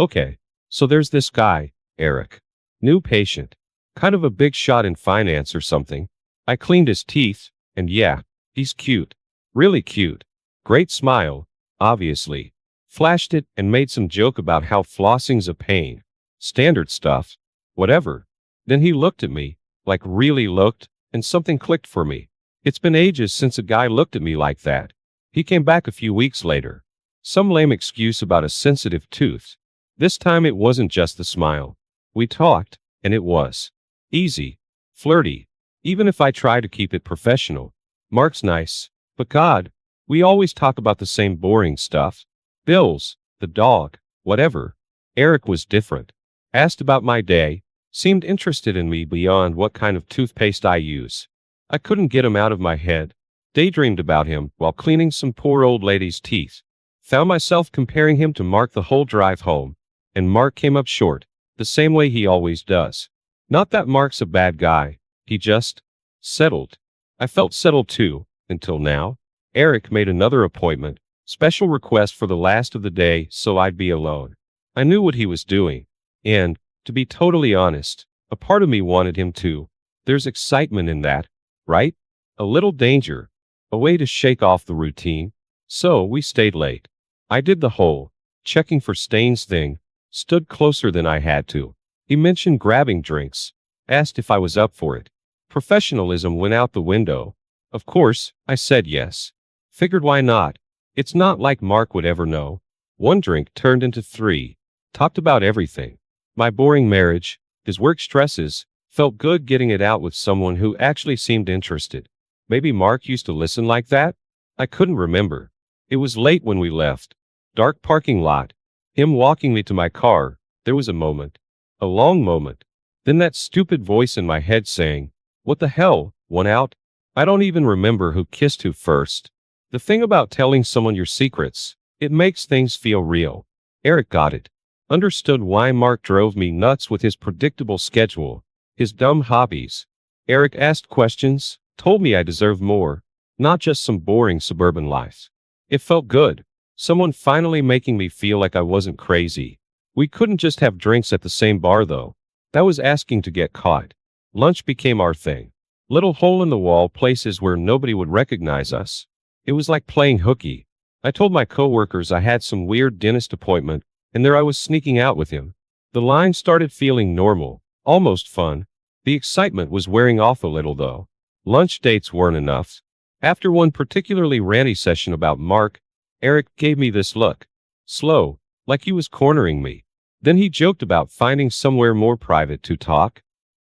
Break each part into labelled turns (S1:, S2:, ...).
S1: Okay, so there's this guy, Eric. New patient. Kind of a big shot in finance or something. I cleaned his teeth, and yeah, he's cute. Really cute. Great smile, obviously. Flashed it and made some joke about how flossing's a pain. Standard stuff. Whatever. Then he looked at me, like really looked, and something clicked for me. It's been ages since a guy looked at me like that. He came back a few weeks later. Some lame excuse about a sensitive tooth. This time it wasn't just the smile. We talked, and it was easy, flirty, even if I try to keep it professional. Mark's nice, but God, we always talk about the same boring stuff. Bills, the dog, whatever. Eric was different. Asked about my day, seemed interested in me beyond what kind of toothpaste I use. I couldn't get him out of my head. Daydreamed about him while cleaning some poor old lady's teeth. Found myself comparing him to Mark the whole drive home. And Mark came up short, the same way he always does. Not that Mark's a bad guy, he just settled. I felt settled too, until now. Eric made another appointment, special request for the last of the day so I'd be alone. I knew what he was doing, and, to be totally honest, a part of me wanted him to. There's excitement in that, right? A little danger, a way to shake off the routine. So we stayed late. I did the whole checking for stains thing. Stood closer than I had to. He mentioned grabbing drinks. Asked if I was up for it. Professionalism went out the window. Of course, I said yes. Figured why not? It's not like Mark would ever know. One drink turned into three. Talked about everything. My boring marriage, his work stresses. Felt good getting it out with someone who actually seemed interested. Maybe Mark used to listen like that? I couldn't remember. It was late when we left. Dark parking lot. Him walking me to my car. There was a moment. A long moment. Then that stupid voice in my head saying, "What the hell, one out?" I don't even remember who kissed who first. The thing about telling someone your secrets, it makes things feel real. Eric got it. Understood why Mark drove me nuts with his predictable schedule, his dumb hobbies. Eric asked questions, told me I deserved more, not just some boring suburban life. It felt good. Someone finally making me feel like I wasn't crazy. We couldn't just have drinks at the same bar though. That was asking to get caught. Lunch became our thing. Little hole-in-the-wall places where nobody would recognize us. It was like playing hooky. I told my coworkers I had some weird dentist appointment, and there I was sneaking out with him. The line started feeling normal, almost fun. The excitement was wearing off a little though. Lunch dates weren't enough. After one particularly ranty session about Mark, Eric gave me this look. Slow, like he was cornering me. Then he joked about finding somewhere more private to talk.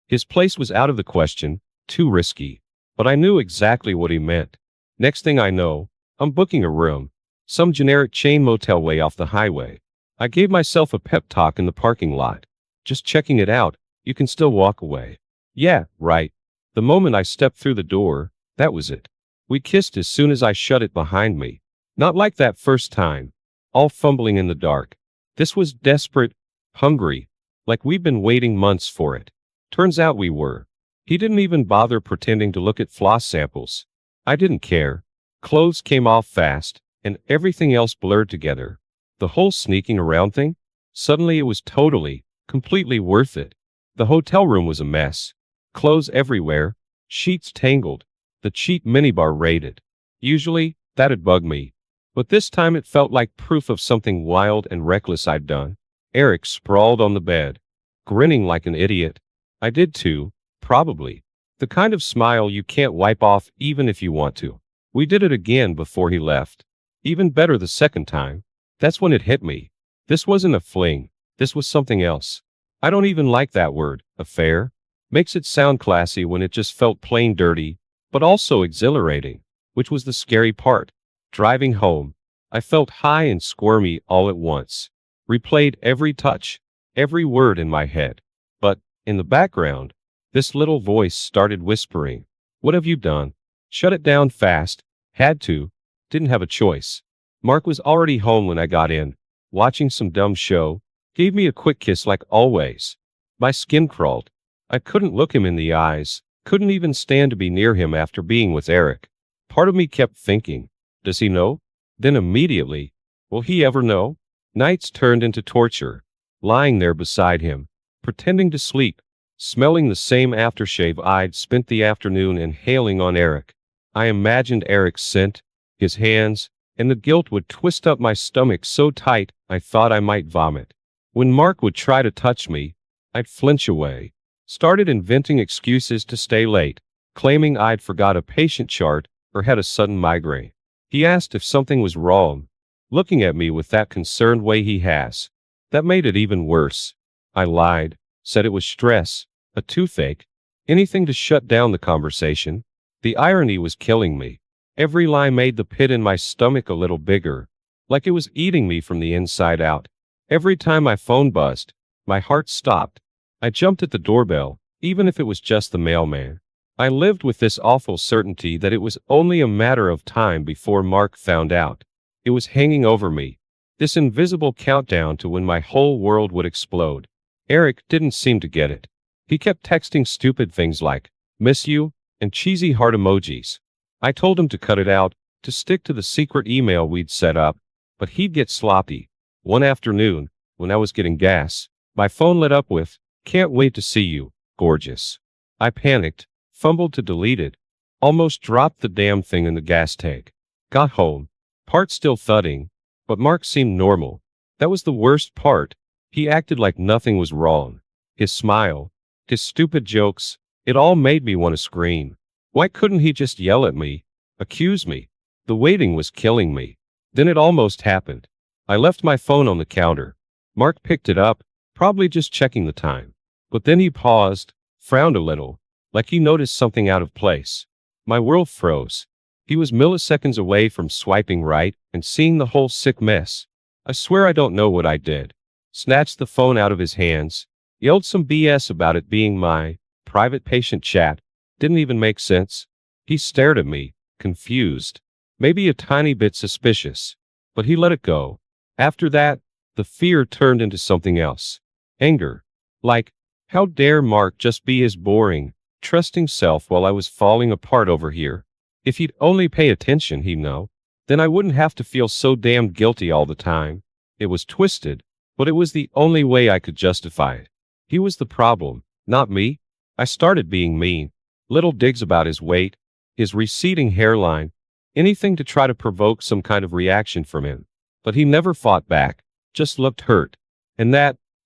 S1: His place was out of the question, too risky. But I knew exactly what he meant. Next thing I know, I'm booking a room. Some generic chain motel way off the highway. I gave myself a pep talk in the parking lot. Just checking it out, you can still walk away. Yeah, right. The moment I stepped through the door, that was it. We kissed as soon as I shut it behind me. Not like that first time. All fumbling in the dark. This was desperate, hungry, like we'd been waiting months for it. Turns out we were. He didn't even bother pretending to look at floss samples. I didn't care. Clothes came off fast, and everything else blurred together. The whole sneaking around thing? Suddenly it was totally, completely worth it. The hotel room was a mess. Clothes everywhere, sheets tangled, the cheap minibar raided. Usually, that'd bug me. But this time it felt like proof of something wild and reckless I'd done. Eric sprawled on the bed, grinning like an idiot. I did too, probably. The kind of smile you can't wipe off even if you want to. We did it again before he left. Even better the second time. That's when it hit me. This wasn't a fling. This was something else. I don't even like that word, affair. Makes it sound classy when it just felt plain dirty, but also exhilarating, which was the scary part. Driving home, I felt high and squirmy all at once. Replayed every touch, every word in my head. But, in the background, this little voice started whispering, "What have you done?" Shut it down fast. Had to. Didn't have a choice. Mark was already home when I got in, watching some dumb show. Gave me a quick kiss like always. My skin crawled. I couldn't look him in the eyes. Couldn't even stand to be near him after being with Eric. Part of me kept thinking, does he know? Then immediately, will he ever know? Nights turned into torture. lying there beside him, pretending to sleep, smelling the same aftershave I'd spent the afternoon inhaling on Eric. I imagined Eric's scent, his hands, and the guilt would twist up my stomach so tight I thought I might vomit. When Mark would try to touch me, I'd flinch away. Started inventing excuses to stay late, claiming I'd forgot a patient chart or had a sudden migraine. He asked if something was wrong, looking at me with that concerned way he has. That made it even worse. I lied, said it was stress, a toothache, anything to shut down the conversation. The irony was killing me. Every lie made the pit in my stomach a little bigger, like it was eating me from the inside out. Every time my phone buzzed, my heart stopped. I jumped at the doorbell, even if it was just the mailman. I lived with this awful certainty that it was only a matter of time before Mark found out. It was hanging over me, this invisible countdown to when my whole world would explode. Eric didn't seem to get it. He kept texting stupid things like, "Miss you," and cheesy heart emojis. I told him to cut it out, to stick to the secret email we'd set up, but he'd get sloppy. One afternoon, when I was getting gas, my phone lit up with, "Can't wait to see you, gorgeous." I panicked, fumbled to delete it, almost dropped the damn thing in the gas tank. Got home, part still thudding, but Mark seemed normal. That was the worst part. He acted like nothing was wrong. His smile, his stupid jokes, it all made me want to scream. Why couldn't he just yell at me, accuse me? The waiting was killing me. Then it almost happened. I left my phone on the counter. Mark picked it up, probably just checking the time. But then he paused, frowned a little, like he noticed something out of place. My world froze. He was milliseconds away from swiping right and seeing the whole sick mess. I swear I don't know what I did. Snatched the phone out of his hands, yelled some BS about it being my private patient chat. Didn't even make sense. He stared at me, confused, maybe a tiny bit suspicious, but he let it go. After that, the fear turned into something else. Anger. Like, how dare Mark just be his boring, trusting self while I was falling apart over here? If he'd only pay attention, he'd know. Then I wouldn't have to feel so damn guilty all the time. It was twisted, but it was the only way I could justify it. He was the problem, not me. I started being mean. Little digs about his weight, his receding hairline, anything to try to provoke some kind of reaction from him. But he never fought back, just looked hurt. And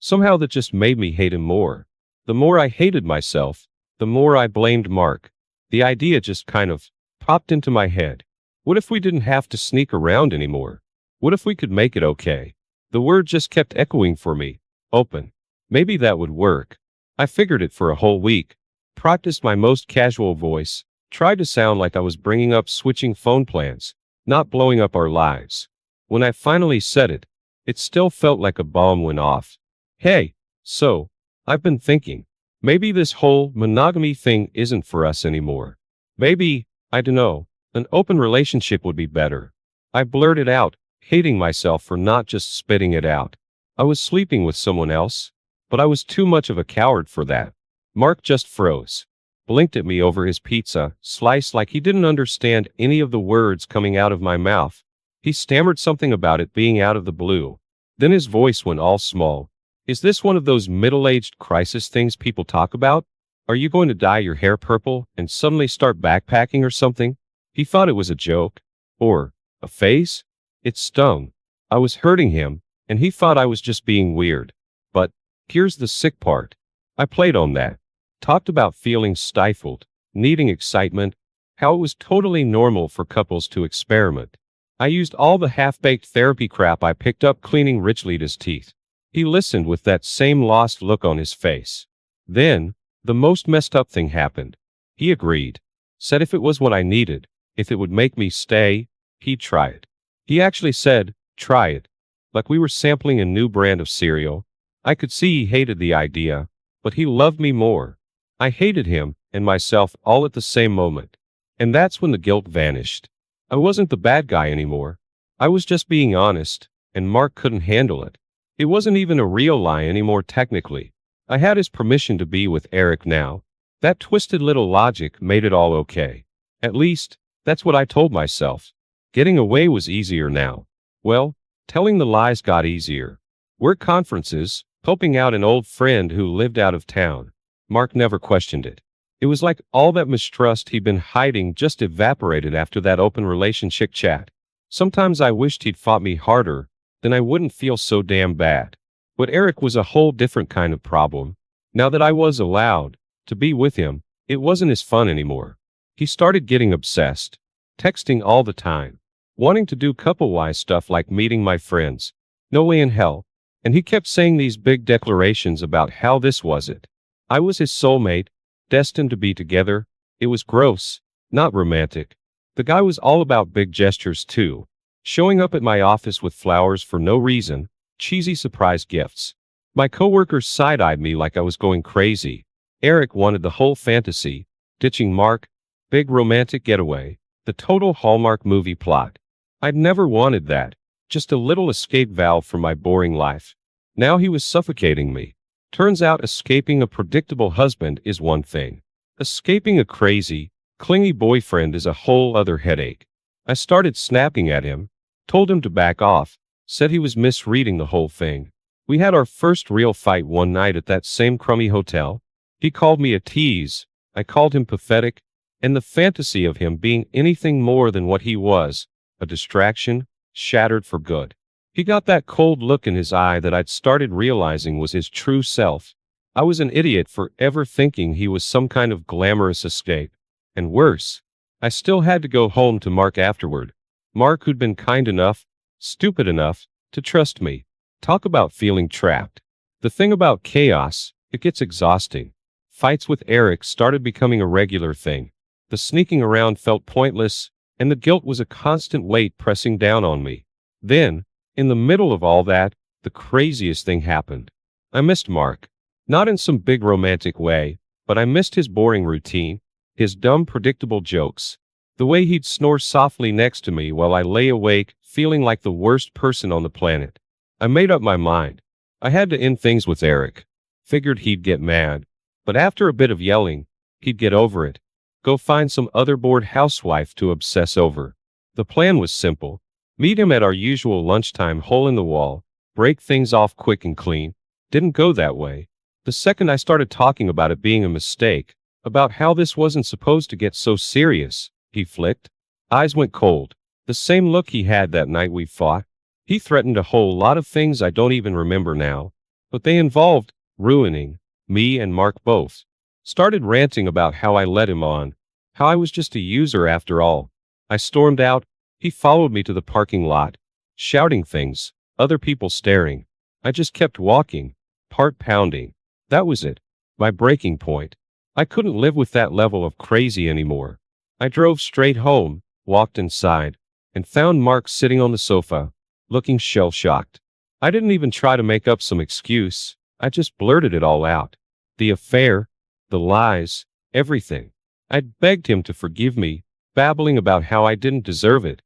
S1: somehow that just made me hate him more. The more I hated myself, the more I blamed Mark. The idea just kind of popped into my head. What if we didn't have to sneak around anymore? What if we could make it okay? The word just kept echoing for me. Open. Maybe that would work. I figured it for a whole week. Practiced my most casual voice, tried to sound like I was bringing up switching phone plans, not blowing up our lives. When I finally said it, it still felt like a bomb went off. Hey, so, I've been thinking, maybe this whole monogamy thing isn't for us anymore. Maybe, I dunno, an open relationship would be better. I blurted out, hating myself for not just spitting it out. I was sleeping with someone else, but I was too much of a coward for that. Mark just froze, blinked at me over his pizza slice like he didn't understand any of the words coming out of my mouth. He stammered something about it being out of the blue. Then his voice went all small. Is this one of those middle-aged crisis things people talk about? Are you going to dye your hair purple and suddenly start backpacking or something? He thought it was a joke. Or a phase? It stung. I was hurting him, and he thought I was just being weird. But here's the sick part. I played on that. Talked about feeling stifled, needing excitement, how it was totally normal for couples to experiment. I used all the half-baked therapy crap I picked up cleaning Rich Lita's teeth. He listened with that same lost look on his face. Then, the most messed up thing happened. He agreed. Said if it was what I needed, if it would make me stay, he'd try it. He actually said, try it. Like we were sampling a new brand of cereal. I could see he hated the idea, but he loved me more. I hated him and myself all at the same moment. And that's when the guilt vanished. I wasn't the bad guy anymore. I was just being honest, and Mark couldn't handle it. It wasn't even a real lie anymore technically. I had his permission to be with Eric now. That twisted little logic made it all okay. At least, that's what I told myself. Getting away was easier now. Well, telling the lies got easier. Work conferences, helping out an old friend who lived out of town. Mark never questioned it. It was like all that mistrust he'd been hiding just evaporated after that open relationship chat. Sometimes I wished he'd fought me harder, then I wouldn't feel so damn bad. But Eric was a whole different kind of problem. Now that I was allowed to be with him, it wasn't as fun anymore. He started getting obsessed, texting all the time, wanting to do couple-wise stuff like meeting my friends. No way in hell. And he kept saying these big declarations about how this was it. I was his soulmate, destined to be together. It was gross, not romantic. The guy was all about big gestures too. Showing up at my office with flowers for no reason, cheesy surprise gifts. My coworkers side-eyed me like I was going crazy. Eric wanted the whole fantasy, ditching Mark, big romantic getaway, the total Hallmark movie plot. I'd never wanted that, just a little escape valve from my boring life. Now he was suffocating me. Turns out escaping a predictable husband is one thing. Escaping a crazy, clingy boyfriend is a whole other headache. I started snapping at him, told him to back off, said he was misreading the whole thing. We had our first real fight one night at that same crummy hotel. He called me a tease, I called him pathetic, and the fantasy of him being anything more than what he was, a distraction, shattered for good. He got that cold look in his eye that I'd started realizing was his true self. I was an idiot for ever thinking he was some kind of glamorous escape. And worse, I still had to go home to Mark afterward. Mark who'd been kind enough, stupid enough, to trust me. Talk about feeling trapped. The thing about chaos, it gets exhausting. Fights with Eric started becoming a regular thing. The sneaking around felt pointless, and the guilt was a constant weight pressing down on me. Then, in the middle of all that, the craziest thing happened. I missed Mark. Not in some big romantic way, but I missed his boring routine, his dumb predictable jokes, the way he'd snore softly next to me while I lay awake, feeling like the worst person on the planet. I made up my mind. I had to end things with Eric. Figured he'd get mad, but after a bit of yelling, he'd get over it. Go find some other bored housewife to obsess over. The plan was simple. Meet him at our usual lunchtime hole in the wall, break things off quick and clean. Didn't go that way. The second I started talking about it being a mistake, about how this wasn't supposed to get so serious, he flicked. Eyes went cold. The same look he had that night we fought. He threatened a whole lot of things I don't even remember now, but they involved ruining me and Mark both. Started ranting about how I led him on, how I was just a user after all. I stormed out. He followed me to the parking lot, shouting things, other people staring. I just kept walking, heart pounding. That was it, my breaking point. I couldn't live with that level of crazy anymore. I drove straight home, walked inside, and found Mark sitting on the sofa, looking shell-shocked. I didn't even try to make up some excuse. I just blurted it all out. The affair, the lies, everything. I'd begged him to forgive me, babbling about how I didn't deserve it.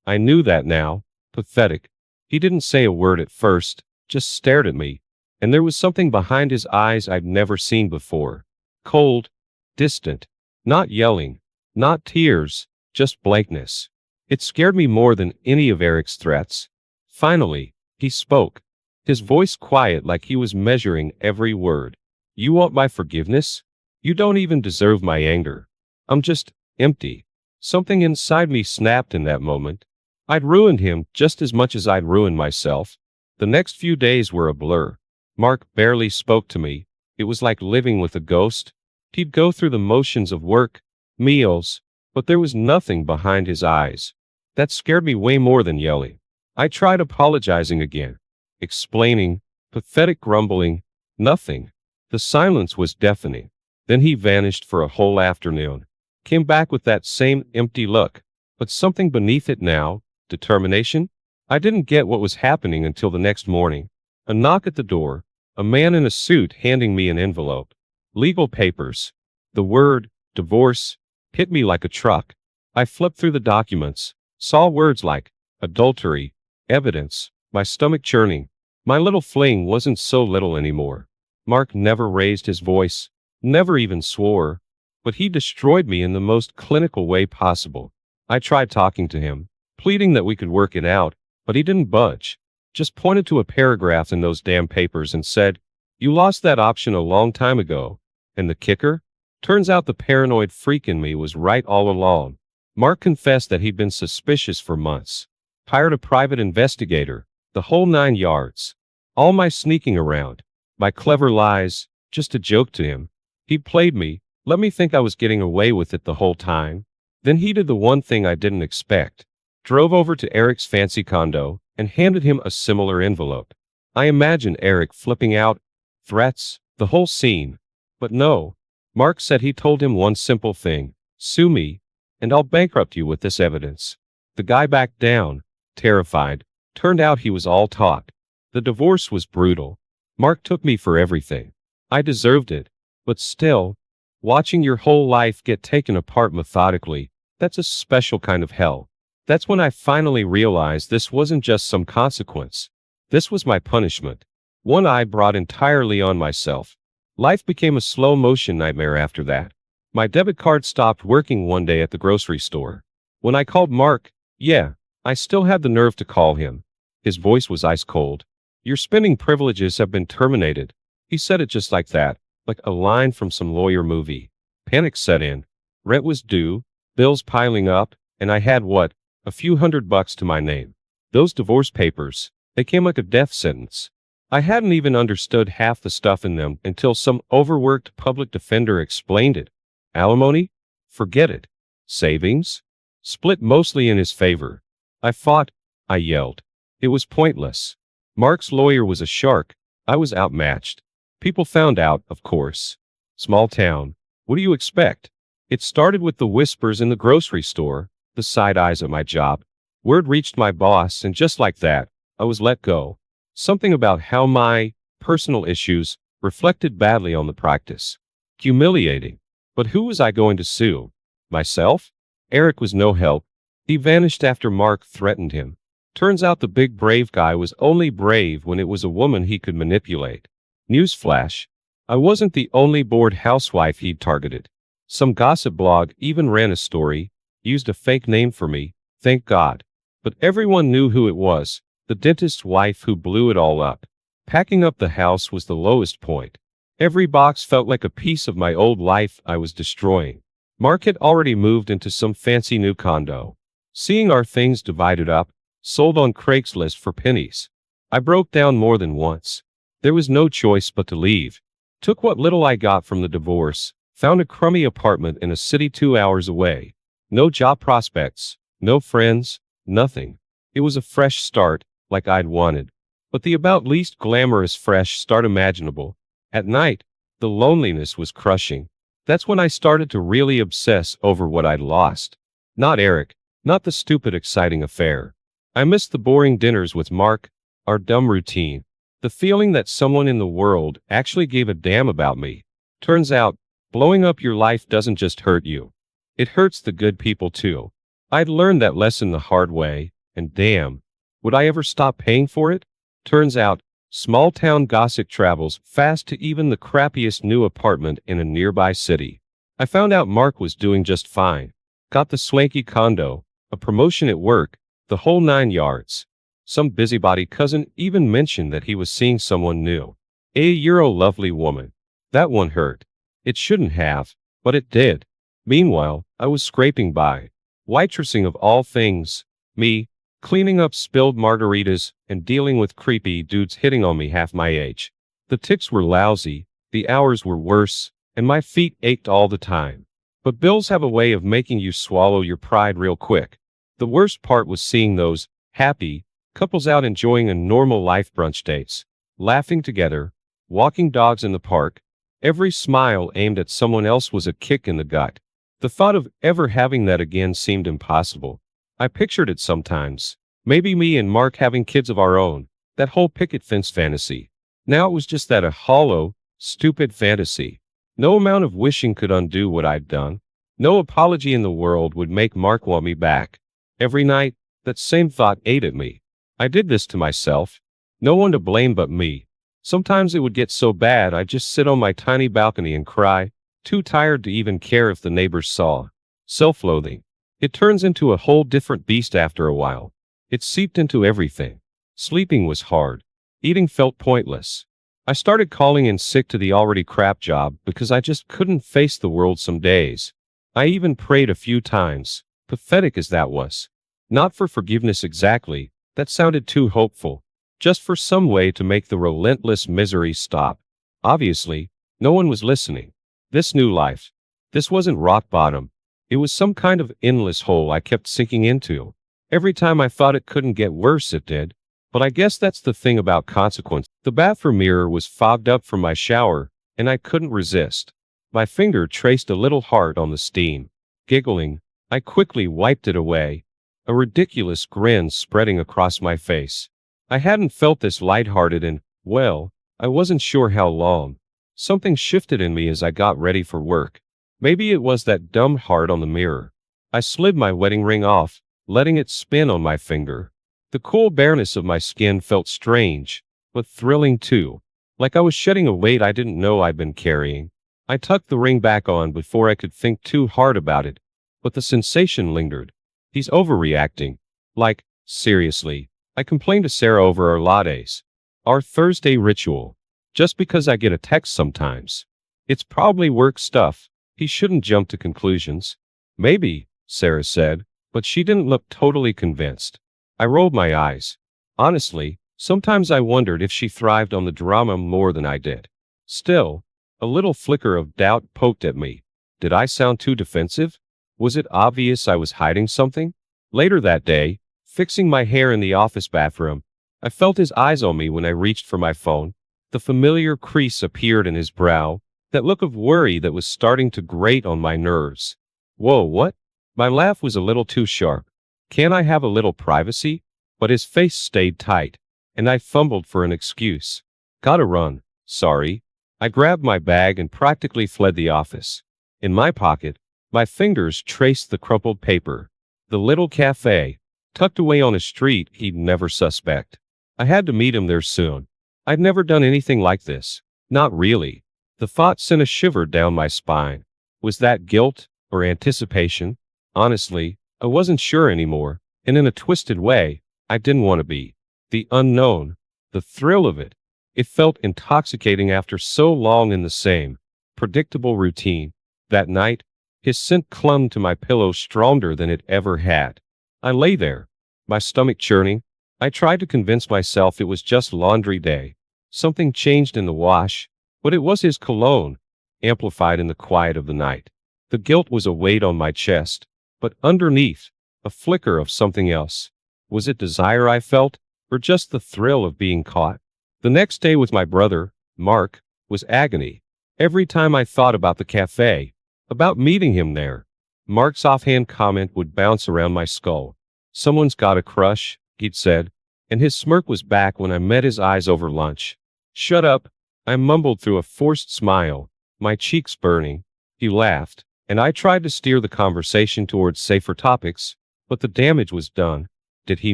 S1: I knew that now. Pathetic. He didn't say a word at first, just stared at me, and there was something behind his eyes I'd never seen before. Cold, distant, not yelling, not tears, just blankness. It scared me more than any of Eric's threats. Finally, he spoke, his voice quiet like he was measuring every word. You want my forgiveness? You don't even deserve my anger. I'm just empty. Something inside me snapped in that moment. I'd ruined him just as much as I'd ruined myself. The next few days were a blur. Mark barely spoke to me. It was like living with a ghost. He'd go through the motions of work, meals, but there was nothing behind his eyes. That scared me way more than yelling. I tried apologizing again, explaining, pathetic grumbling, nothing. The silence was deafening. Then he vanished for a whole afternoon. Came back with that same empty look, but something beneath it now, determination? I didn't get what was happening until the next morning. A knock at the door, a man in a suit handing me an envelope. Legal papers. The word, divorce, hit me like a truck. I flipped through the documents, saw words like adultery, evidence, my stomach churning. My little fling wasn't so little anymore. Mark never raised his voice, never even swore, but he destroyed me in the most clinical way possible. I tried talking to him, pleading that we could work it out, but he didn't budge. Just pointed to a paragraph in those damn papers and said, You lost that option a long time ago. And the kicker? Turns out the paranoid freak in me was right all along. Mark confessed that he'd been suspicious for months. Hired a private investigator, the whole 9 yards. All my sneaking around, my clever lies, just a joke to him. He played me, let me think I was getting away with it the whole time. Then he did the one thing I didn't expect. Drove over to Eric's fancy condo and handed him a similar envelope. I imagine Eric flipping out, threats, the whole scene. But no. Mark said he told him one simple thing: sue me, and I'll bankrupt you with this evidence. The guy backed down, terrified. Turned out he was all talk. The divorce was brutal. Mark took me for everything. I deserved it. But still, watching your whole life get taken apart methodically, that's a special kind of hell. That's when I finally realized this wasn't just some consequence. This was my punishment. One I brought entirely on myself. Life became a slow-motion nightmare after that. My debit card stopped working one day at the grocery store. When I called Mark, I still had the nerve to call him. His voice was ice cold. Your spending privileges have been terminated. He said it just like that, like a line from some lawyer movie. Panic set in. Rent was due, bills piling up, and I had a few $100 to my name. Those divorce papers, they came like a death sentence. I hadn't even understood half the stuff in them until some overworked public defender explained it. Alimony? Forget it. Savings? Split mostly in his favor. I fought. I yelled. It was pointless. Mark's lawyer was a shark. I was outmatched. People found out, of course. Small town. What do you expect? It started with the whispers in the grocery store, the side eyes at my job. Word reached my boss, and just like that, I was let go. Something about how my personal issues reflected badly on the practice. Humiliating. But who was I going to sue? Myself? Eric was no help. He vanished after Mark threatened him. Turns out the big brave guy was only brave when it was a woman he could manipulate. Newsflash. I wasn't the only bored housewife he'd targeted. Some gossip blog even ran a story, used a fake name for me, thank God. But everyone knew who it was. The dentist's wife who blew it all up. Packing up the house was the lowest point. Every box felt like a piece of my old life I was destroying. Mark had already moved into some fancy new condo. Seeing our things divided up, sold on Craigslist for pennies. I broke down more than once. There was no choice but to leave. Took what little I got from the divorce, found a crummy apartment in a city 2 hours away. No job prospects, no friends, nothing. It was a fresh start, like I'd wanted, but the about least glamorous fresh start imaginable. At night, the loneliness was crushing. That's when I started to really obsess over what I'd lost. Not Eric, not the stupid exciting affair. I missed the boring dinners with Mark, our dumb routine, the feeling that someone in the world actually gave a damn about me. Turns out, blowing up your life doesn't just hurt you. It hurts the good people too. I'd learned that lesson the hard way, and damn, would I ever stop paying for it? Turns out, small town gossip travels fast to even the crappiest new apartment in a nearby city. I found out Mark was doing just fine. Got the swanky condo, a promotion at work, the whole 9 yards. Some busybody cousin even mentioned that he was seeing someone new. You're a lovely woman. That one hurt. It shouldn't have, but it did. Meanwhile, I was scraping by. Waitressing of all things. Me, cleaning up spilled margaritas and dealing with creepy dudes hitting on me half my age. The tips were lousy, the hours were worse, and my feet ached all the time. But bills have a way of making you swallow your pride real quick. The worst part was seeing those happy couples out enjoying a normal life brunch dates, laughing together, walking dogs in the park. Every smile aimed at someone else was a kick in the gut. The thought of ever having that again seemed impossible. I pictured it sometimes. Maybe me and Mark having kids of our own. That whole picket fence fantasy. Now it was just that a hollow, stupid fantasy. No amount of wishing could undo what I'd done. No apology in the world would make Mark want me back. Every night, that same thought ate at me. I did this to myself. No one to blame but me. Sometimes it would get so bad I'd just sit on my tiny balcony and cry, too tired to even care if the neighbors saw. Self-loathing. It turns into a whole different beast after a while. It seeped into everything. Sleeping was hard. Eating felt pointless. I started calling in sick to the already crap job because I just couldn't face the world some days. I even prayed a few times, pathetic as that was. Not for forgiveness exactly, that sounded too hopeful. Just for some way to make the relentless misery stop. Obviously, no one was listening. This new life. This wasn't rock bottom. It was some kind of endless hole I kept sinking into. Every time I thought it couldn't get worse, it did. But I guess that's the thing about consequence. The bathroom mirror was fogged up from my shower, and I couldn't resist. My finger traced a little heart on the steam. Giggling, I quickly wiped it away, a ridiculous grin spreading across my face. I hadn't felt this lighthearted in, well, I wasn't sure how long. Something shifted in me as I got ready for work. Maybe it was that dumb heart on the mirror. I slid my wedding ring off, letting it spin on my finger. The cool bareness of my skin felt strange, but thrilling too, like I was shedding a weight I didn't know I'd been carrying. I tucked the ring back on before I could think too hard about it, but the sensation lingered. He's overreacting. Like, seriously, I complained to Sarah over our lattes. Our Thursday ritual. Just because I get a text sometimes. It's probably work stuff. He shouldn't jump to conclusions. Maybe, Sarah said, but she didn't look totally convinced. I rolled my eyes. Honestly, sometimes I wondered if she thrived on the drama more than I did. Still, a little flicker of doubt poked at me. Did I sound too defensive? Was it obvious I was hiding something? Later that day, fixing my hair in the office bathroom, I felt his eyes on me when I reached for my phone. The familiar crease appeared in his brow, that look of worry that was starting to grate on my nerves. Whoa, what? My laugh was a little too sharp. Can't I have a little privacy? But his face stayed tight, and I fumbled for an excuse. Gotta run. Sorry. I grabbed my bag and practically fled the office. In my pocket, my fingers traced the crumpled paper. The little cafe, tucked away on a street he'd never suspect. I had to meet him there soon. I'd never done anything like this. Not really. The thought sent a shiver down my spine. Was that guilt or anticipation? Honestly, I wasn't sure anymore, and in a twisted way, I didn't want to be. The unknown, the thrill of it. It felt intoxicating after so long in the same, predictable routine. That night, his scent clung to my pillow stronger than it ever had. I lay there, my stomach churning. I tried to convince myself it was just laundry day. Something changed in the wash, but it was his cologne, amplified in the quiet of the night. The guilt was a weight on my chest, but underneath, a flicker of something else. Was it desire I felt, or just the thrill of being caught? The next day with my brother, Mark, was agony. Every time I thought about the cafe, about meeting him there, Mark's offhand comment would bounce around my skull. Someone's got a crush, he'd said, and his smirk was back when I met his eyes over lunch. Shut up, I mumbled through a forced smile, my cheeks burning. He laughed, and I tried to steer the conversation towards safer topics, but the damage was done. Did he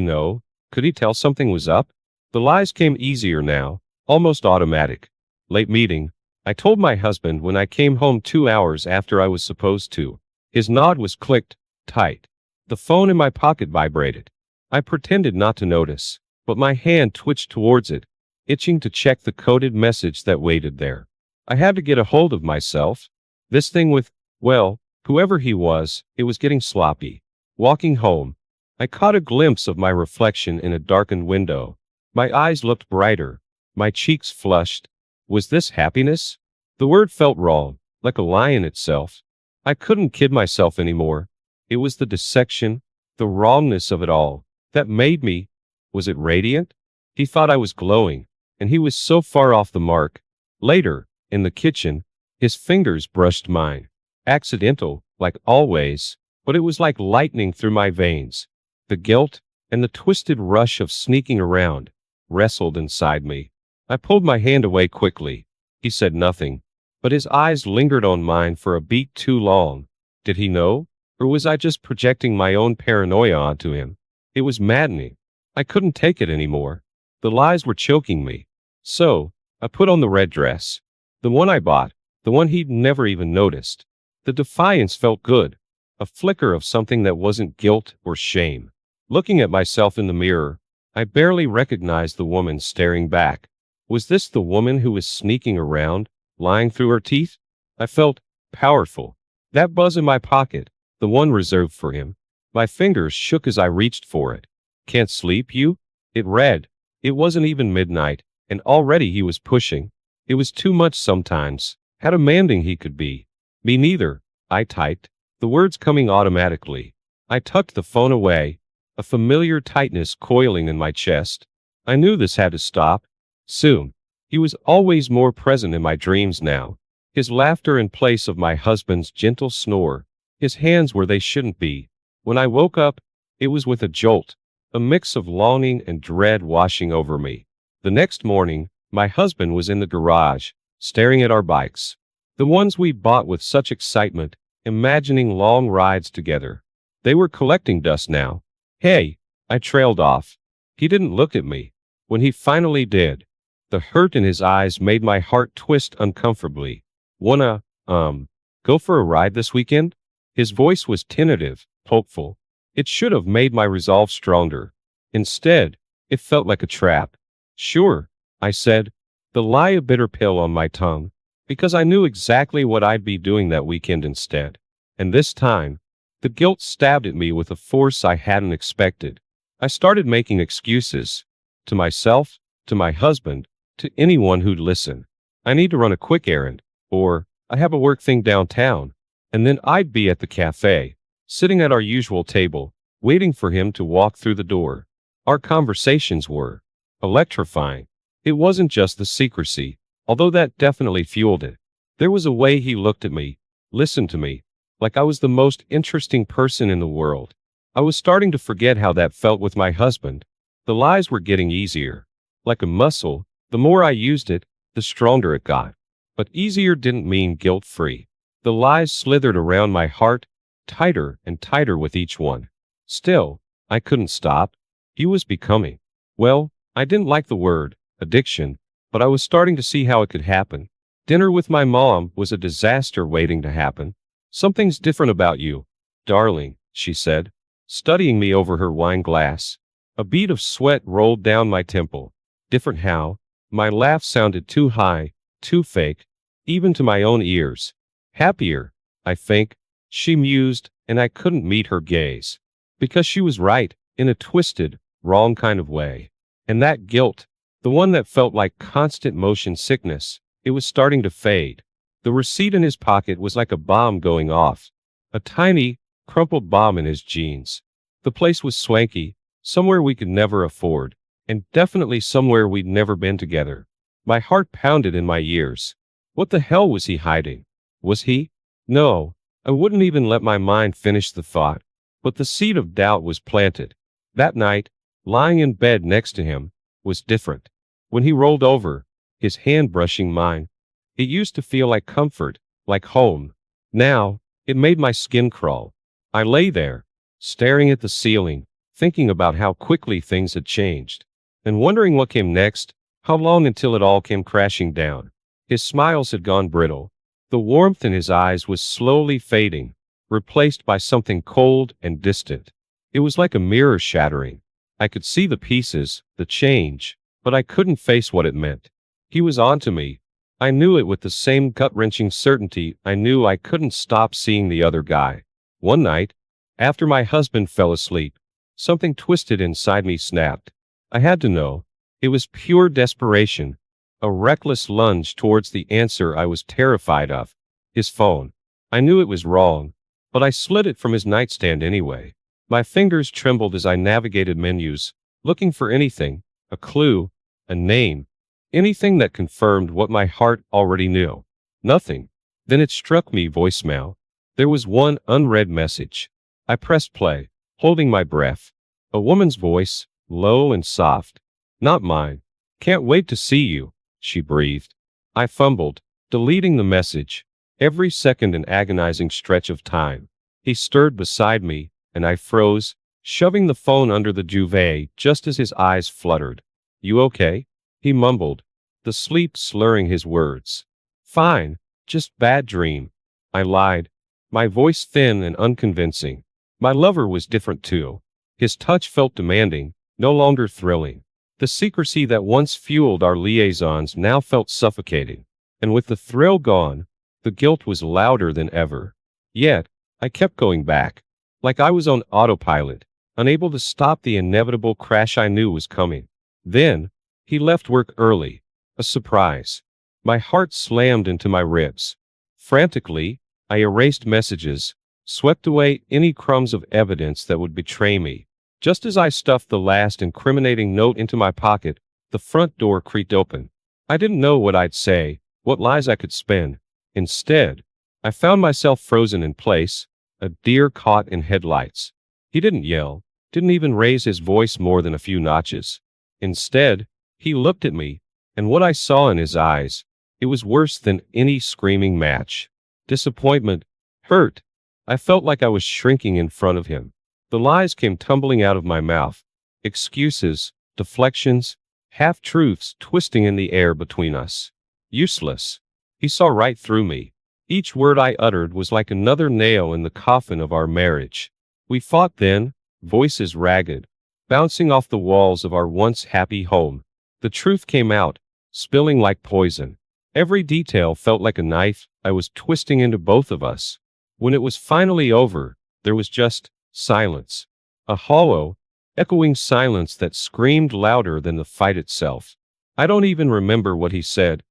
S1: know? Could he tell something was up? The lies came easier now, almost automatic. Late meeting. I told my husband when I came home 2 hours after I was supposed to. His nod was clicked, tight. The phone in my pocket vibrated. I pretended not to notice, but my hand twitched towards it, itching to check the coded message that waited there. I had to get a hold of myself. This thing with, well, whoever he was, it was getting sloppy. Walking home, I caught a glimpse of my reflection in a darkened window. My eyes looked brighter, my cheeks flushed. Was this happiness? The word felt wrong, like a lie in itself. I couldn't kid myself anymore. It was the dissection, the wrongness of it all, that made me. Was it radiant? He thought I was glowing, and he was so far off the mark. Later, in the kitchen, his fingers brushed mine. Accidental, like always, but it was like lightning through my veins. The guilt, and the twisted rush of sneaking around, wrestled inside me. I pulled my hand away quickly. He said nothing, but his eyes lingered on mine for a beat too long. Did he know? Or was I just projecting my own paranoia onto him? It was maddening. I couldn't take it anymore. The lies were choking me. So, I put on the red dress. The one I bought, the one he'd never even noticed. The defiance felt good. A flicker of something that wasn't guilt or shame. Looking at myself in the mirror, I barely recognized the woman staring back. Was this the woman who was sneaking around, lying through her teeth? I felt powerful. That buzz in my pocket, the one reserved for him. My fingers shook as I reached for it. Can't sleep, you? It read. It wasn't even midnight, and already he was pushing. It was too much sometimes. How demanding he could be. Me neither, I typed, the words coming automatically. I tucked the phone away, a familiar tightness coiling in my chest. I knew this had to stop. Soon. He was always more present in my dreams now. His laughter in place of my husband's gentle snore. His hands where they shouldn't be. When I woke up, it was with a jolt, a mix of longing and dread washing over me. The next morning, my husband was in the garage, staring at our bikes. The ones we bought with such excitement, imagining long rides together. They were collecting dust now. Hey, I trailed off. He didn't look at me. When he finally did, the hurt in his eyes made my heart twist uncomfortably. Wanna, go for a ride this weekend? His voice was tentative, hopeful. It should have made my resolve stronger. Instead, it felt like a trap. Sure, I said, the lie a bitter pill on my tongue, because I knew exactly what I'd be doing that weekend instead. And this time, the guilt stabbed at me with a force I hadn't expected. I started making excuses. To myself, to my husband, to anyone who'd listen. I need to run a quick errand, or I have a work thing downtown. And then I'd be at the cafe, sitting at our usual table, waiting for him to walk through the door. Our conversations were electrifying. It wasn't just the secrecy, although that definitely fueled it. There was a way he looked at me, listened to me, like I was the most interesting person in the world. I was starting to forget how that felt with my husband. The lies were getting easier. Like a muscle, the more I used it, the stronger it got. But easier didn't mean guilt-free. The lies slithered around my heart, tighter and tighter with each one. Still, I couldn't stop. He was becoming. Well, I didn't like the word, addiction, but I was starting to see how it could happen. Dinner with my mom was a disaster waiting to happen. Something's different about you, darling, she said, studying me over her wine glass. A bead of sweat rolled down my temple. Different how? My laugh sounded too high, too fake, even to my own ears. Happier, I think, she mused, and I couldn't meet her gaze. Because she was right, in a twisted, wrong kind of way. And that guilt, the one that felt like constant motion sickness, it was starting to fade. The receipt in his pocket was like a bomb going off. A tiny, crumpled bomb in his jeans. The place was swanky, somewhere we could never afford, and definitely somewhere we'd never been together. My heart pounded in my ears. What the hell was he hiding? Was he? No, I wouldn't even let my mind finish the thought. But the seed of doubt was planted. That night, lying in bed next to him, was different. When he rolled over, his hand brushing mine, it used to feel like comfort, like home. Now, it made my skin crawl. I lay there, staring at the ceiling, thinking about how quickly things had changed, and wondering what came next, how long until it all came crashing down. His smiles had gone brittle. The warmth in his eyes was slowly fading, replaced by something cold and distant. It was like a mirror shattering. I could see the pieces, the change, but I couldn't face what it meant. He was onto me. I knew it with the same gut-wrenching certainty I knew I couldn't stop seeing the other guy. One night, after my husband fell asleep, something twisted inside me snapped. I had to know. It was pure desperation, a reckless lunge towards the answer I was terrified of. His phone. I knew it was wrong, but I slid it from his nightstand anyway. My fingers trembled as I navigated menus, looking for anything, a clue, a name, anything that confirmed what my heart already knew. Nothing. Then it struck me, voicemail. There was one unread message. I pressed play, holding my breath. A woman's voice, low and soft. Not mine. Can't wait to see you, she breathed. I fumbled, deleting the message. Every second an agonizing stretch of time. He stirred beside me, and I froze, shoving the phone under the duvet just as his eyes fluttered. You okay? He mumbled, the sleep slurring his words. Fine, just bad dream. I lied, my voice thin and unconvincing. My lover was different too. His touch felt demanding, no longer thrilling. The secrecy that once fueled our liaisons now felt suffocating, and with the thrill gone, the guilt was louder than ever. Yet, I kept going back, like I was on autopilot, unable to stop the inevitable crash I knew was coming. Then, he left work early. A surprise. My heart slammed into my ribs. Frantically, I erased messages, swept away any crumbs of evidence that would betray me. Just as I stuffed the last incriminating note into my pocket, the front door creaked open. I didn't know what I'd say, what lies I could spin. Instead, I found myself frozen in place, a deer caught in headlights. He didn't yell, didn't even raise his voice more than a few notches. Instead, he looked at me, and what I saw in his eyes, it was worse than any screaming match. Disappointment, hurt. I felt like I was shrinking in front of him. The lies came tumbling out of my mouth. Excuses, deflections, half-truths twisting in the air between us. Useless. He saw right through me. Each word I uttered was like another nail in the coffin of our marriage. We fought then, voices ragged, bouncing off the walls of our once happy home. The truth came out, spilling like poison. Every detail felt like a knife I was twisting into both of us. When it was finally over, there was just silence. A hollow, echoing silence that screamed louder than the fight itself. I don't even remember what he said,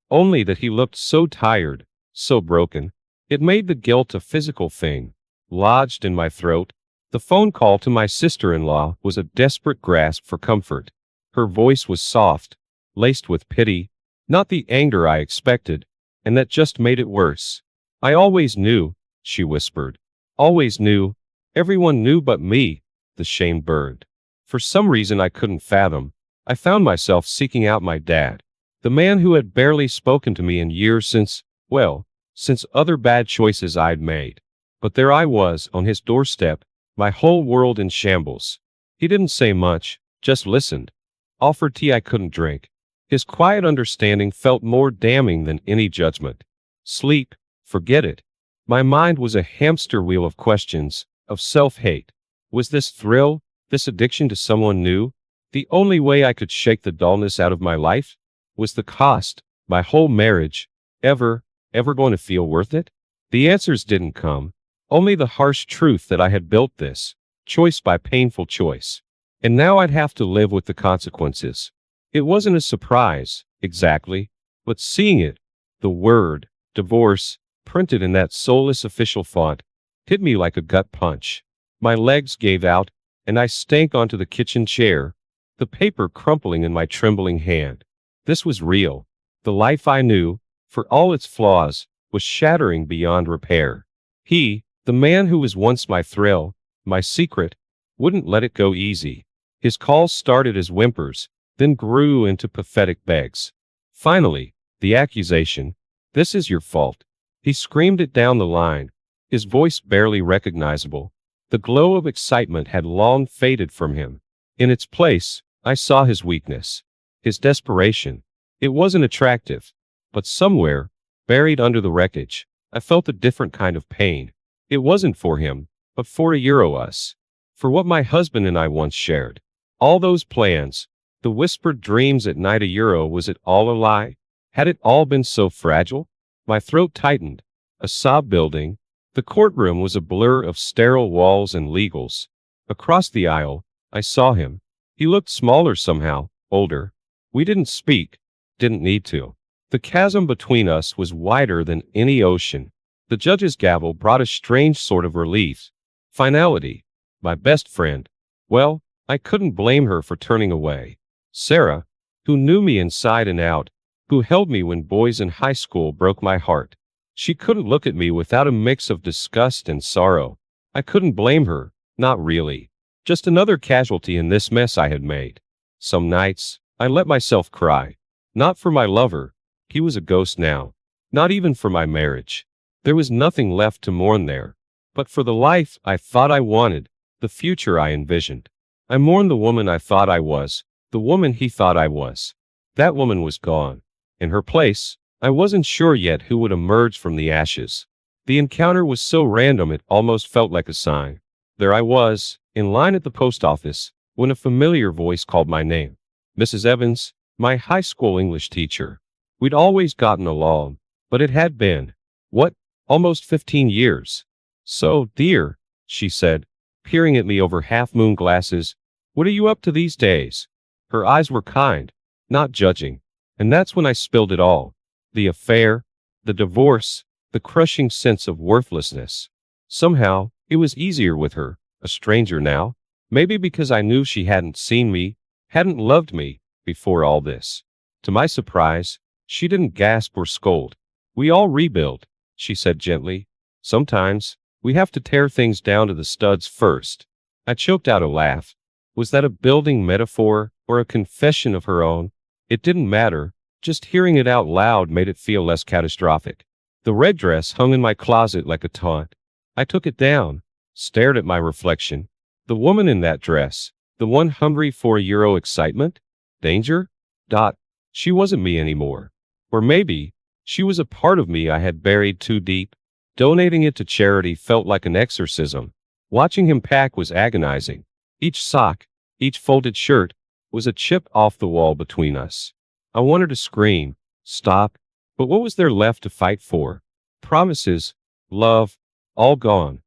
S1: only that he looked so tired, so broken. It made the guilt a physical thing, lodged in my throat. The phone call to my sister-in-law was a desperate grasp for comfort. Her voice was soft, laced with pity, not the anger I expected, and that just made it worse. I always knew, she whispered. Always knew. Everyone knew but me. The shame burned. For some reason I couldn't fathom, I found myself seeking out my dad. The man who had barely spoken to me in years since other bad choices I'd made. But there I was, on his doorstep, my whole world in shambles. He didn't say much, just listened. Offered tea I couldn't drink. His quiet understanding felt more damning than any judgment. Sleep, forget it. My mind was a hamster wheel of questions, of self-hate. Was this thrill, this addiction to someone new, the only way I could shake the dullness out of my life? Was the cost, my whole marriage, ever going to feel worth it? The answers didn't come, only the harsh truth that I had built this, choice by painful choice. And now I'd have to live with the consequences. It wasn't a surprise, exactly, but seeing it, the word, divorce, printed in that soulless official font, hit me like a gut punch. My legs gave out, and I stank onto the kitchen chair, the paper crumpling in my trembling hand. This was real. The life I knew, for all its flaws, was shattering beyond repair. He, the man who was once my thrill, my secret, wouldn't let it go easy. His calls started as whimpers, then grew into pathetic begs. Finally, the accusation, "This is your fault." He screamed it down the line, his voice barely recognizable. The glow of excitement had long faded from him. In its place, I saw his weakness, his desperation. It wasn't attractive, but somewhere, buried under the wreckage, I felt a different kind of pain. It wasn't for him, but for us. For what my husband and I once shared. All those plans, the whispered dreams at night, was it all a lie? Had it all been so fragile? My throat tightened, a sob building. The courtroom was a blur of sterile walls and legals. Across the aisle, I saw him. He looked smaller somehow, older. We didn't speak, didn't need to. The chasm between us was wider than any ocean. The judge's gavel brought a strange sort of relief. Finality. My best friend. Well, I couldn't blame her for turning away. Sarah, who knew me inside and out, who held me when boys in high school broke my heart. She couldn't look at me without a mix of disgust and sorrow. I couldn't blame her, not really. Just another casualty in this mess I had made. Some nights, I let myself cry. Not for my lover, he was a ghost now. Not even for my marriage. There was nothing left to mourn there. But for the life I thought I wanted, the future I envisioned. I mourned the woman I thought I was, the woman he thought I was. That woman was gone. In her place, I wasn't sure yet who would emerge from the ashes. The encounter was so random it almost felt like a sign. There I was, in line at the post office, when a familiar voice called my name. Mrs. Evans, my high school English teacher. We'd always gotten along, but it had been, what, almost 15 years. So, dear, she said, peering at me over half-moon glasses, what are you up to these days? Her eyes were kind, not judging, and that's when I spilled it all. The affair, the divorce, the crushing sense of worthlessness. Somehow, it was easier with her, a stranger now. Maybe because I knew she hadn't seen me, hadn't loved me, before all this. To my surprise, she didn't gasp or scold. We all rebuild, she said gently. Sometimes, we have to tear things down to the studs first. I choked out a laugh. Was that a building metaphor or a confession of her own? It didn't matter. Just hearing it out loud made it feel less catastrophic. The red dress hung in my closet like a taunt. I took it down, stared at my reflection. The woman in that dress, the one hungry for Euro excitement? Danger? She wasn't me anymore. Or maybe, she was a part of me I had buried too deep. Donating it to charity felt like an exorcism. Watching him pack was agonizing. Each sock, each folded shirt, was a chip off the wall between us. I wanted to scream, stop, but what was there left to fight for? Promises, love, all gone.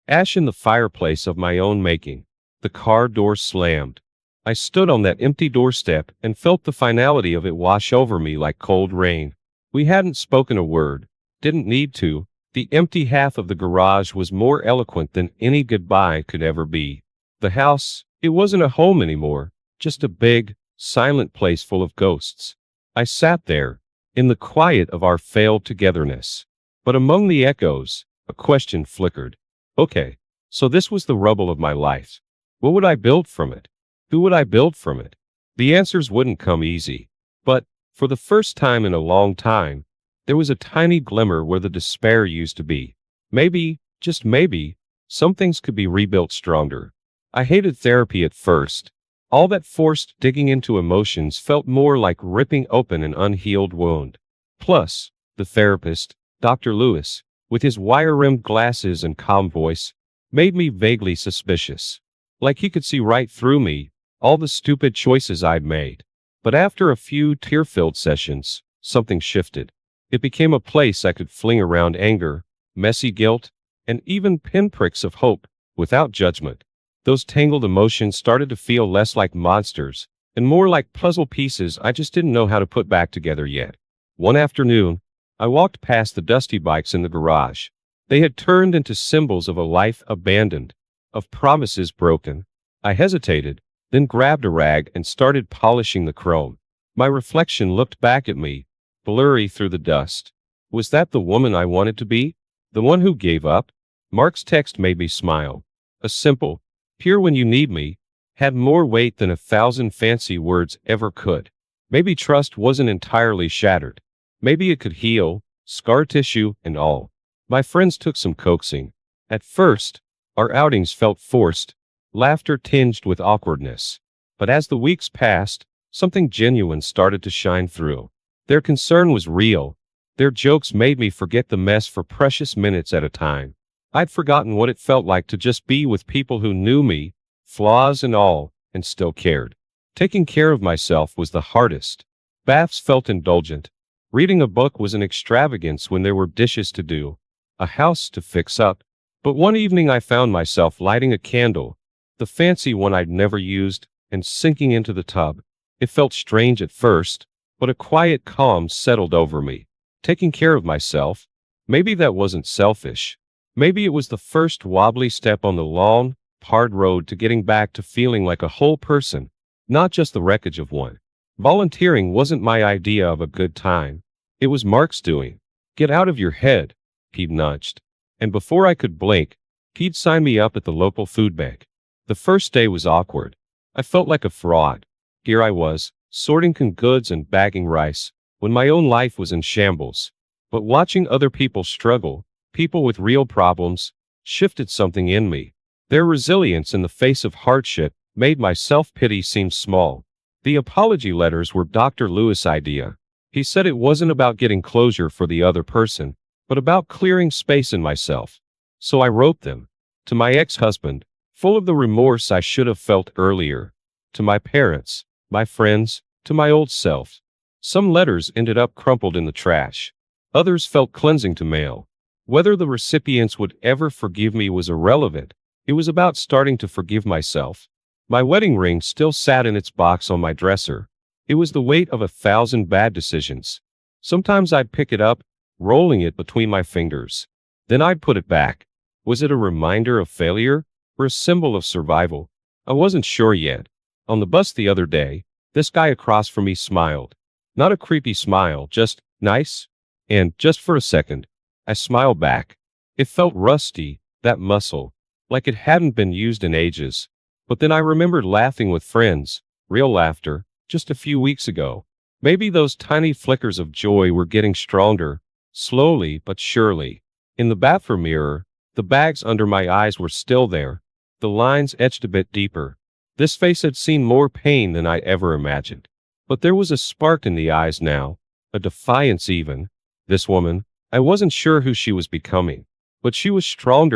S1: Ash in the fireplace of my own making. The car door slammed. I stood on that empty doorstep and felt the finality of it wash over me like cold rain. We hadn't spoken a word, didn't need to. The empty half of the garage was more eloquent than any goodbye could ever be. The house, it wasn't a home anymore, just a big, silent place full of ghosts. I sat there, in the quiet of our failed togetherness. But among the echoes, a question flickered. Okay, so this was the rubble of my life. What would I build from it? Who would I build from it? The answers wouldn't come easy. But, for the first time in a long time, there was a tiny glimmer where the despair used to be. Maybe, just maybe, some things could be rebuilt stronger. I hated therapy at first. All that forced digging into emotions felt more like ripping open an unhealed wound. Plus, the therapist, Dr. Lewis, with his wire-rimmed glasses and calm voice, made me vaguely suspicious. Like he could see right through me, all the stupid choices I'd made. But after a few tear-filled sessions, something shifted. It became a place I could fling around anger, messy guilt, and even pinpricks of hope, without judgment. Those tangled emotions started to feel less like monsters, and more like puzzle pieces I just didn't know how to put back together yet. One afternoon, I walked past the dusty bikes in the garage. They had turned into symbols of a life abandoned, of promises broken. I hesitated, then grabbed a rag and started polishing the chrome. My reflection looked back at me, blurry through the dust. Was that the woman I wanted to be? The one who gave up? Mark's text made me smile. A simple, "Here when you need me," had more weight than 1,000 fancy words ever could. Maybe trust wasn't entirely shattered. Maybe it could heal, scar tissue and all. My friends took some coaxing. At first, our outings felt forced, laughter tinged with awkwardness. But as the weeks passed, something genuine started to shine through. Their concern was real. Their jokes made me forget the mess for precious minutes at a time. I'd forgotten what it felt like to just be with people who knew me, flaws and all, and still cared. Taking care of myself was the hardest. Baths felt indulgent. Reading a book was an extravagance when there were dishes to do, a house to fix up. But one evening I found myself lighting a candle, the fancy one I'd never used, and sinking into the tub. It felt strange at first, but a quiet calm settled over me. Taking care of myself, maybe that wasn't selfish. Maybe it was the first wobbly step on the long, hard road to getting back to feeling like a whole person, not just the wreckage of one. Volunteering wasn't my idea of a good time. It was Mark's doing. Get out of your head, he'd nudged. And before I could blink, he'd sign me up at the local food bank. The first day was awkward. I felt like a fraud. Here I was, sorting canned goods and bagging rice, when my own life was in shambles. But watching other people struggle, people with real problems, shifted something in me. Their resilience in the face of hardship made my self-pity seem small. The apology letters were Dr. Lewis' idea. He said it wasn't about getting closure for the other person, but about clearing space in myself. So I wrote them. To my ex-husband, full of the remorse I should have felt earlier. To my parents, my friends, to my old self. Some letters ended up crumpled in the trash. Others felt cleansing to mail. Whether the recipients would ever forgive me was irrelevant. It was about starting to forgive myself. My wedding ring still sat in its box on my dresser. It was the weight of 1,000 bad decisions. Sometimes I'd pick it up, rolling it between my fingers. Then I'd put it back. Was it a reminder of failure or a symbol of survival? I wasn't sure yet. On the bus the other day, this guy across from me smiled. Not a creepy smile, just nice. And just for a second, I smiled back. It felt rusty, that muscle, like it hadn't been used in ages. But then I remembered laughing with friends, real laughter, just a few weeks ago. Maybe those tiny flickers of joy were getting stronger, slowly but surely. In the bathroom mirror, the bags under my eyes were still there, the lines etched a bit deeper. This face had seen more pain than I ever imagined. But there was a spark in the eyes now, a defiance even. This woman, I wasn't sure who she was becoming, but she was stronger